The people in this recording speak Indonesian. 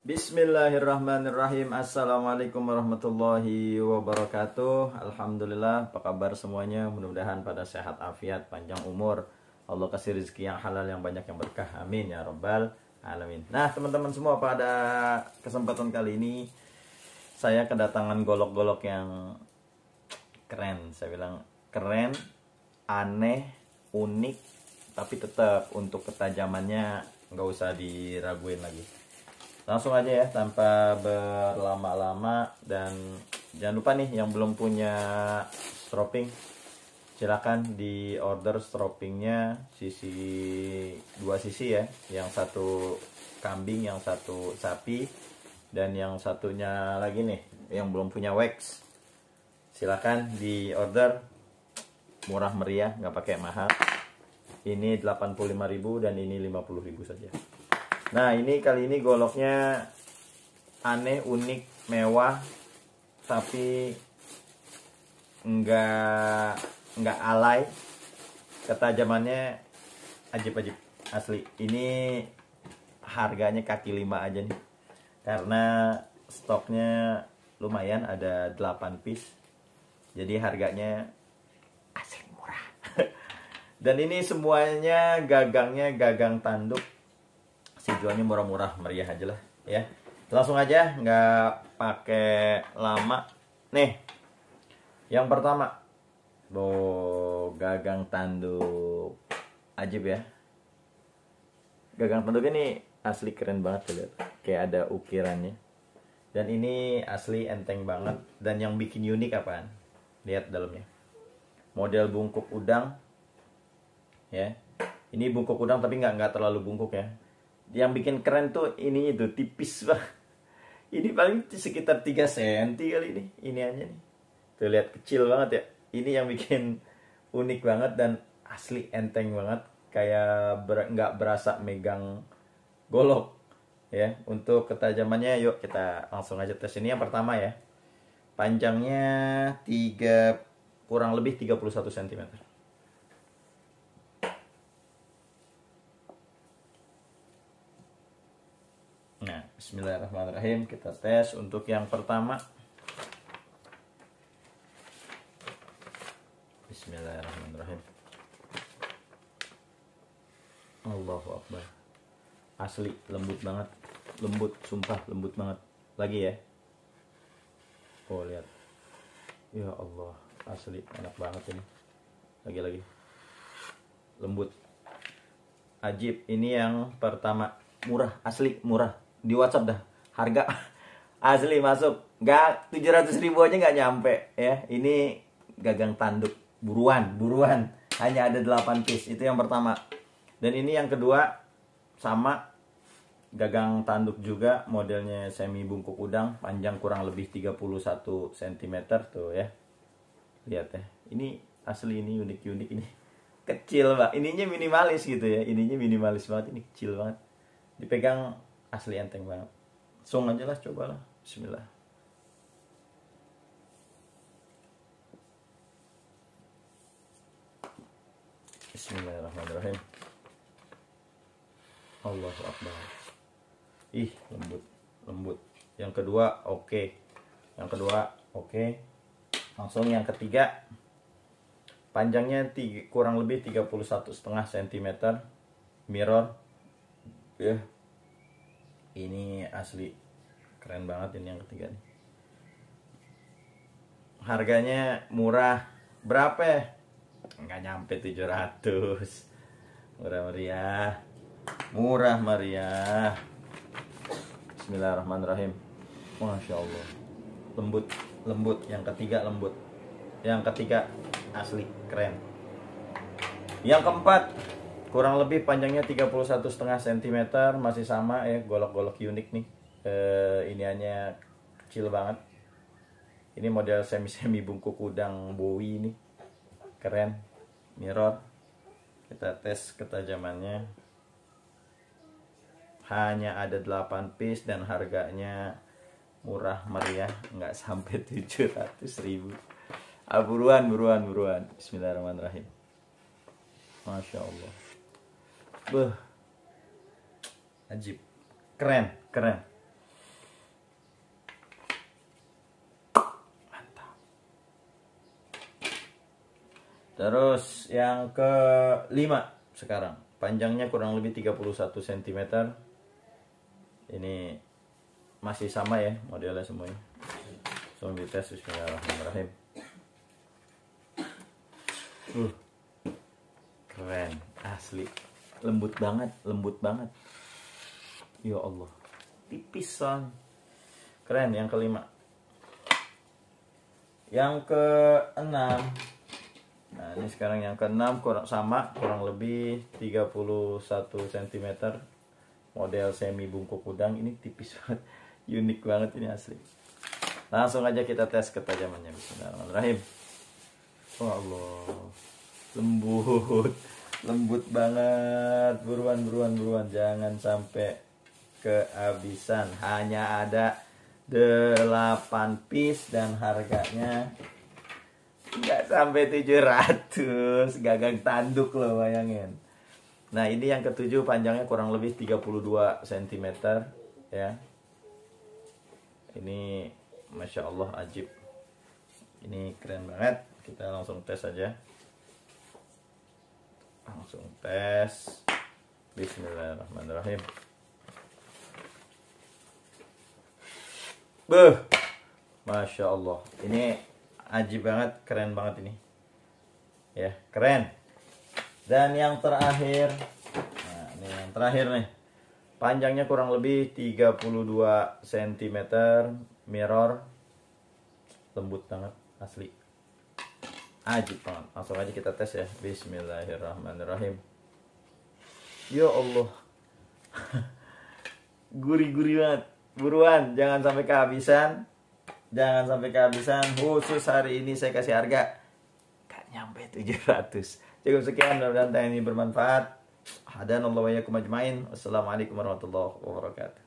Bismillahirrahmanirrahim. Assalamualaikum warahmatullahi wabarakatuh. Alhamdulillah, apa kabar semuanya? Mudah-mudahan pada sehat afiat, panjang umur. Allah kasih rezeki yang halal, yang banyak, yang berkah. Amin ya rabbal alamin. Nah teman-teman semua, pada kesempatan kali ini saya kedatangan golok-golok yang keren. Saya bilang keren, aneh, unik, tapi tetap untuk ketajamannya nggak usah diraguin lagi. Langsung aja ya, tanpa berlama-lama. Dan jangan lupa nih, yang belum punya stropping, silakan di order stroppingnya dua sisi ya, yang satu kambing, yang satu sapi, dan yang satunya lagi nih yang belum punya wax. Silakan di order, murah meriah, nggak pakai mahal. Ini 85.000 dan ini 50.000 saja. Nah ini kali ini goloknya aneh, unik, mewah, tapi nggak alay. Ketajamannya ajib-ajib asli. Ini harganya kaki 5 aja nih, karena stoknya lumayan, ada 8 piece. Jadi harganya asli murah. Dan ini semuanya gagangnya gagang tanduk. Jualnya murah-murah meriah aja lah ya. Langsung aja, nggak pakai lama. Nih yang pertama, gagang tanduk ajib ya. Gagang tanduk ini asli keren banget tuh, lihat, kayak ada ukirannya. Dan ini asli enteng banget. Dan yang bikin unik apaan? Lihat dalamnya, model bungkuk udang ya. Ini bungkuk udang tapi nggak terlalu bungkuk ya. Yang bikin keren tuh ini, itu tipis banget. Ini paling sekitar 3 cm kali ini aja nih. Tuh lihat, kecil banget ya. Ini yang bikin unik banget dan asli enteng banget. Kayak nggak berasa megang golok ya. Untuk ketajamannya yuk kita langsung aja tes. Ini yang pertama ya. Panjangnya kurang lebih 31 cm. Nah, bismillahirrahmanirrahim, kita tes untuk yang pertama. Bismillahirrahmanirrahim. Allahu Akbar. Asli lembut banget. Lembut, sumpah lembut banget. Lagi ya. Oh, lihat. Ya Allah, asli enak banget ini. Lagi-lagi. Lembut. Ajib. Ini yang pertama. Murah, asli murah. Di WhatsApp dah harga asli masuk, nggak 700.000 aja nggak nyampe ya. Ini gagang tanduk, buruan hanya ada 8 piece. Itu yang pertama. Dan ini yang kedua, sama gagang tanduk juga, modelnya semi bungkuk udang, panjang kurang lebih 31 cm tuh ya. Lihat ya, ini asli, ini unik ini. Kecil Pak, ininya minimalis gitu ya. Ininya minimalis banget, ini kecil banget. Dipegang asli enteng banget. Langsung aja lah, cobalah. Bismillah. Bismillahirrahmanirrahim. Allahu Akbar. Ih, lembut. Yang kedua oke. Langsung yang ketiga. Panjangnya kurang lebih 31,5 cm. Mirror ya. Ini asli keren banget ini yang ketiga nih. Harganya murah. Berapa ya? Nggak nyampe 700. Murah meriah. Bismillahirrahmanirrahim. Masya Allah. Lembut. Yang ketiga lembut. Yang ketiga asli keren. Yang keempat, kurang lebih panjangnya 31,5 cm, masih sama ya, golok-golok unik nih. Ini hanya kecil banget. Ini model semi bungkuk udang Bowie ini. Keren. Mirror. Kita tes ketajamannya. Hanya ada 8 piece dan harganya murah meriah, nggak sampai 700.000. Buruan. Bismillahirrahmanirrahim. Masya Allah. Ajib, keren. Terus yang kelima sekarang, panjangnya kurang lebih 31 cm. Ini masih sama ya modelnya semuanya. Langsung dites. Bismillahirrahmanirrahim. Keren asli, lembut banget. Ya Allah, tipis son. Keren. Yang kelima. Yang keenam. Nah ini sekarang yang keenam, kurang lebih 31 cm, model semi bungkuk udang. Ini tipis banget, unik banget ini asli. Langsung aja kita tes ketajamannya. Bismillahirrahmanirrahim. Oh Allah, lembut banget. Buruan, jangan sampai kehabisan. Hanya ada 8 piece dan harganya nggak sampai 700. Gagang tanduk loh, bayangin. Nah ini yang ketujuh, panjangnya kurang lebih 32 cm ya. Ini Masya Allah ajib. Ini keren banget. Kita langsung tes aja. Langsung tes. Bismillahirrahmanirrahim. Masya Allah. Ini ajib banget, keren banget ini. Ya, keren. Dan yang terakhir. Nah, ini yang terakhir nih. Panjangnya kurang lebih 32 cm, mirror. Lembut banget, asli. Ajib banget. Langsung aja kita tes ya. Bismillahirrahmanirrahim. Ya Allah. Gurih-gurih banget. Buruan, jangan sampai kehabisan. Khusus hari ini saya kasih harga gak nyampe 700. Cukup sekian, mudah-mudahan ini bermanfaat. Hadanallahu wa iyyakum ajmain. Wassalamualaikum warahmatullahi wabarakatuh.